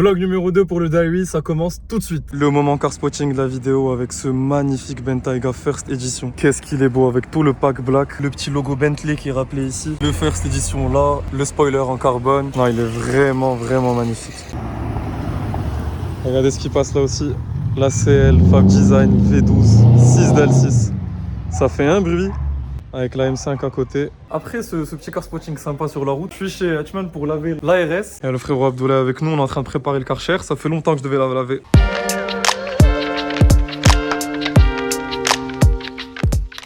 Vlog numéro 2 pour le Diary, ça commence tout de suite. Le moment car spotting de la vidéo avec ce magnifique Bentayga First Edition. Qu'est-ce qu'il est beau avec tout le pack black, le petit logo Bentley qui est rappelé ici, le First Edition là, le spoiler en carbone. Non, il est vraiment magnifique. Regardez ce qui passe là aussi. La CL Fab Design V12 6DL6. Ça fait un bruit. Avec la M5 à côté. Après ce petit car spotting sympa sur la route, je suis chez Hatchman pour laver l'ARS. Et le frérot Abdoulaye avec nous, on est en train de préparer le Karcher. Ça fait longtemps que je devais la laver.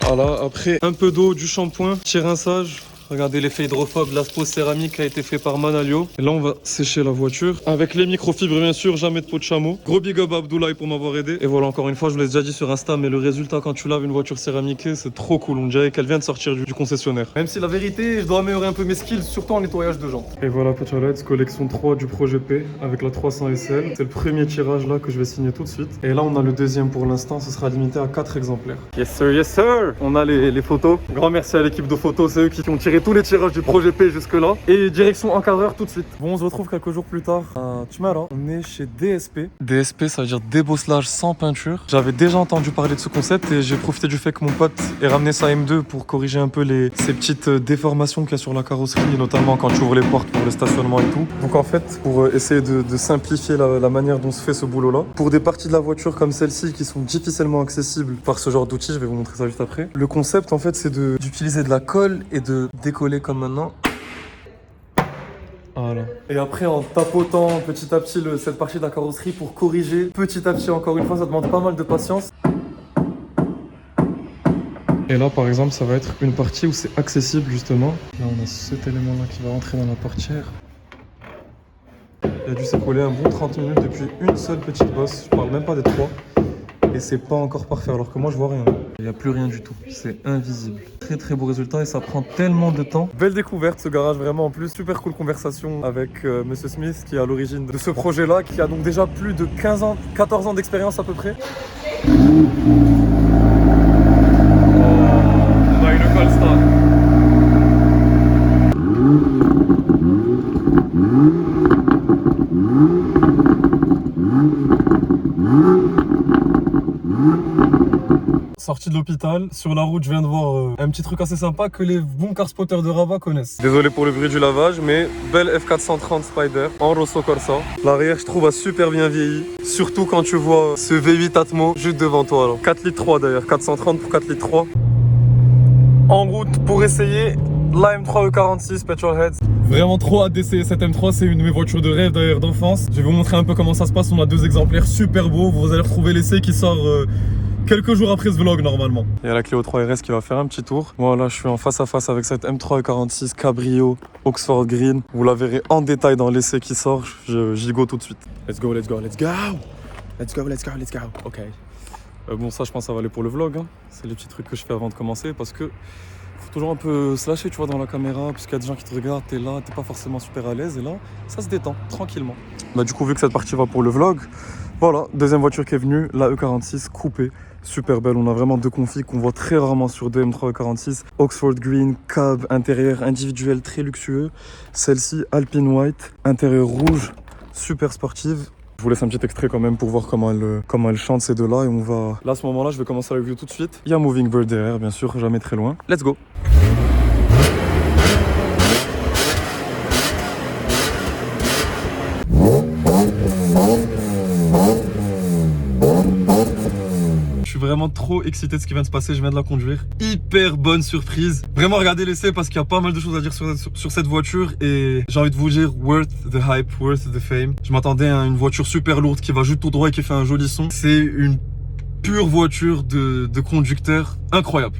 Voilà, après un peu d'eau, du shampoing, petit rinçage. Regardez l'effet hydrophobe, la pose céramique a été fait par Manalio. Et là, on va sécher la voiture. Avec les microfibres, bien sûr, jamais de peau de chameau. Gros big up à Abdoulaye pour m'avoir aidé. Et voilà, encore une fois, je vous l'ai déjà dit sur Insta, mais le résultat quand tu laves une voiture céramiquée, c'est trop cool. On dirait qu'elle vient de sortir du concessionnaire. Même si la vérité, je dois améliorer un peu mes skills, surtout en nettoyage de jantes. Et voilà, Petit Let's, collection 3 du Projet P avec la 300 SL. C'est le premier tirage là que je vais signer tout de suite. Et là, on a le deuxième pour l'instant. Ce sera limité à 4 exemplaires. Yes sir, yes sir. On a les photos. Grand merci à l'équipe de photos. C'est eux qui ont tiré tous les tirages du Projet P jusque là. Et direction encadreur tout de suite. Bon, on se retrouve quelques jours plus tard à Tchmara. On est chez DSP. DSP, ça veut dire débosselage sans peinture. J'avais déjà entendu parler de ce concept et j'ai profité du fait que mon pote ait ramené sa M2 pour corriger un peu ces petites déformations qu'il y a sur la carrosserie, notamment quand tu ouvres les portes pour le stationnement et tout. Donc en fait, pour essayer de simplifier la manière dont se fait ce boulot-là, pour des parties de la voiture comme celle-ci qui sont difficilement accessibles par ce genre d'outils, je vais vous montrer ça juste après. Le concept en fait, c'est d'utiliser de la colle et de décoller comme maintenant. Voilà. Et après en tapotant petit à petit cette partie de la carrosserie pour corriger petit à petit, encore une fois, ça demande pas mal de patience. Et là par exemple ça va être une partie où c'est accessible justement. Là on a cet élément là qui va rentrer dans la portière. Il a dû s'écouler un bon 30 minutes depuis une seule petite bosse, je parle même pas des 3. Et c'est pas encore parfait alors que moi je vois rien. Il n'y a plus rien du tout, c'est invisible. Très beau résultat et ça prend tellement de temps. Belle découverte ce garage vraiment en plus. Super cool conversation avec Monsieur Smith qui est à l'origine de ce projet là, qui a donc déjà plus de 15 ans, 14 ans d'expérience à peu près. On a une Polestar. Sorti de l'hôpital, sur la route je viens de voir un petit truc assez sympa que les bons car spotters de Rabat connaissent. Désolé pour le bruit du lavage, mais belle F430 Spider en Rosso Corsa. L'arrière je trouve a super bien vieilli, surtout quand tu vois ce V8 Atmo juste devant toi. Alors. 4 litres 3 d'ailleurs, 430 pour 4 litres 3. En route pour essayer la M3 E46 Petrolheads. Vraiment trop hâte d'essayer cette M3, c'est une de mes voitures de rêve d'ailleurs d'enfance. Je vais vous montrer un peu comment ça se passe, on a 2 exemplaires super beaux, vous allez retrouver l'essai qui sort quelques jours après ce vlog normalement. Il y a la Clio 3 RS qui va faire un petit tour. Voilà, je suis en face à face avec cette M3 E46 Cabrio Oxford Green. Vous la verrez en détail dans l'essai qui sort, j'y go tout de suite. Let's go, let's go, let's go. Let's go, let's go, let's go. Ok. Bon ça je pense que ça va aller pour le vlog, hein. C'est les petits trucs que je fais avant de commencer parce que faut toujours un peu se lâcher tu vois dans la caméra parce qu'il y a des gens qui te regardent, t'es là, t'es pas forcément super à l'aise et là ça se détend tranquillement. Bah du coup vu que cette partie va pour le vlog, voilà, deuxième voiture qui est venue, la E46 coupée, super belle, on a vraiment 2 configs qu'on voit très rarement sur 2 M3 E46, Oxford Green, cab, intérieur individuel très luxueux, celle-ci Alpine White, intérieur rouge, super sportive. Je vous laisse un petit extrait quand même pour voir comment elle chante ces deux-là et on va... Là à ce moment-là je vais commencer la review tout de suite. Il y a Moving Bird derrière bien sûr, jamais très loin. Let's go. Je suis vraiment trop excité de ce qui vient de se passer, je viens de la conduire. Hyper bonne surprise. Vraiment regardez l'essai parce qu'il y a pas mal de choses à dire sur cette voiture et j'ai envie de vous dire worth the hype, worth the fame. Je m'attendais à une voiture super lourde qui va juste tout droit et qui fait un joli son. C'est une pure voiture de conducteur incroyable.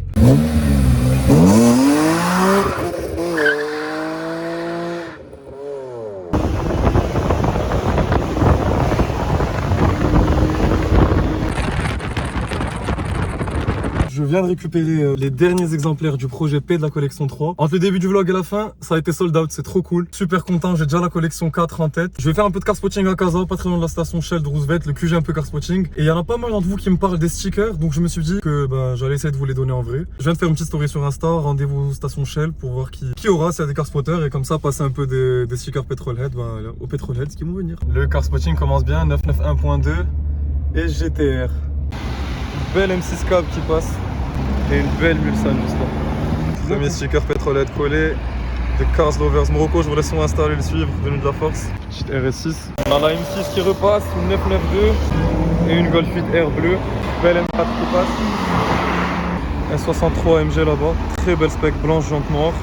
Je viens de récupérer les derniers exemplaires du projet P de la collection 3. Entre le début du vlog et la fin, ça a été sold out, c'est trop cool. Super content, j'ai déjà la collection 4 en tête. Je vais faire un peu de car spotting à Casa, pas très loin de la station Shell de Roosevelt, le QG un peu car spotting. Et il y en a pas mal d'entre vous qui me parlent des stickers, donc je me suis dit que j'allais essayer de vous les donner en vrai. Je viens de faire une petite story sur Insta, rendez-vous station Shell pour voir qui aura s'il y a des car spotters et comme ça passer un peu des stickers Petrolhead aux Petrolheads qui vont venir. Le car spotting commence bien, 991.2 et GTR. Belle M6 cab qui passe et une belle Mulsanne juste là. Premier sticker Petrolhead collé de Cars Lovers Morocco, je vous laisse son Insta aller le suivre, venu de la force. Petite RS6. On a la M6 qui repasse, une 992 et une Golf 8 R bleu. Belle M4 qui passe. S63 MG là-bas, très belle spec blanche, jante noire.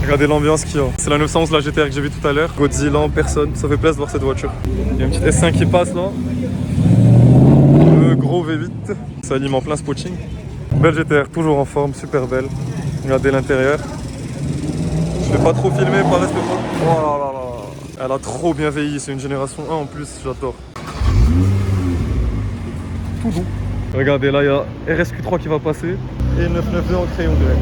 Regardez l'ambiance qu'il y a. C'est la 911, la GTR que j'ai vue tout à l'heure. Godzilla en personne, ça fait plaisir de voir cette voiture. Il y a une petite S5 qui passe là. Le gros V8, ça anime en plein spotting. Belle GTR, toujours en forme, super belle. Regardez l'intérieur. Je vais pas trop filmer, pas rester pas. Oh là là là. Elle a trop bien vieilli, c'est une génération 1 en plus, j'adore. Tout doux. Regardez là, il y a RSQ3 qui va passer et 992 en crayon grey.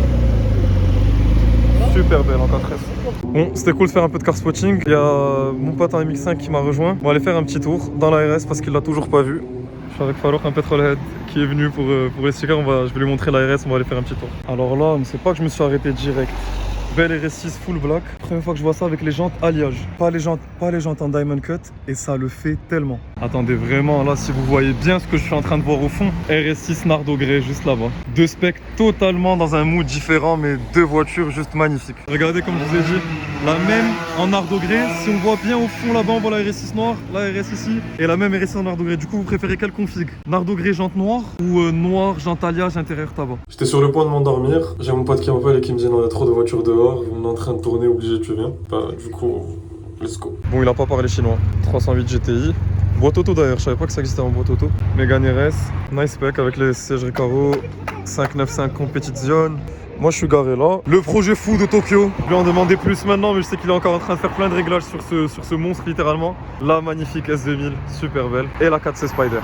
Super belle en 4S. Bon, c'était cool de faire un peu de car spotting. Il y a mon pote en MX5 qui m'a rejoint. On va aller faire un petit tour dans la RS parce qu'il l'a toujours pas vu. Je suis avec Farouk, un Petrolhead qui est venu pour les stickers. Je vais lui montrer la RS, on va aller faire un petit tour. Alors là, c'est pas que je me suis arrêté direct. Belle RS6 full black. Première fois que je vois ça avec les jantes alliage. Pas les jantes en diamond cut et ça le fait tellement. Attendez vraiment là si vous voyez bien ce que je suis en train de voir au fond. RS6 Nardo Grey juste là-bas. Deux specs totalement dans un mood différent mais deux voitures juste magnifiques. Regardez comme je vous ai dit, la même en Nardo Grey. Si on voit bien au fond là-bas on voit la RS6 noire, la RS ici et la même RS6 en Nardo Grey. Du coup vous préférez quelle config? Nardo Grey jante noire ou noir jante alliage intérieur tabac? J'étais sur le point de m'endormir. J'ai mon pote qui m'appelle et qui me dit non il y a trop de voitures dehors. On est en train de tourner, obligé tu viens. Du coup, let's go. Bon, il a pas parlé chinois. 308 GTI. Boîte auto d'ailleurs, je savais pas que ça existait en boîte auto. Mégane RS, nice spec avec les sièges Recaro, 595 Competition. Moi je suis garé là. Le projet fou de Tokyo. Je lui en demandais plus maintenant, mais je sais qu'il est encore en train de faire plein de réglages sur ce monstre littéralement. La magnifique S2000, super belle. Et la 4C Spider.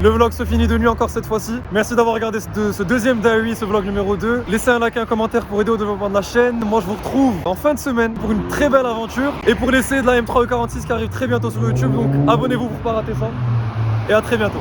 Le vlog se finit de nuit encore cette fois-ci. Merci d'avoir regardé ce deuxième diary, ce vlog numéro 2. Laissez un like et un commentaire pour aider au développement de la chaîne. Moi je vous retrouve en fin de semaine pour une très belle aventure et pour l'essai de la M3E46 qui arrive très bientôt sur YouTube. Donc abonnez-vous pour pas rater ça. Et à très bientôt.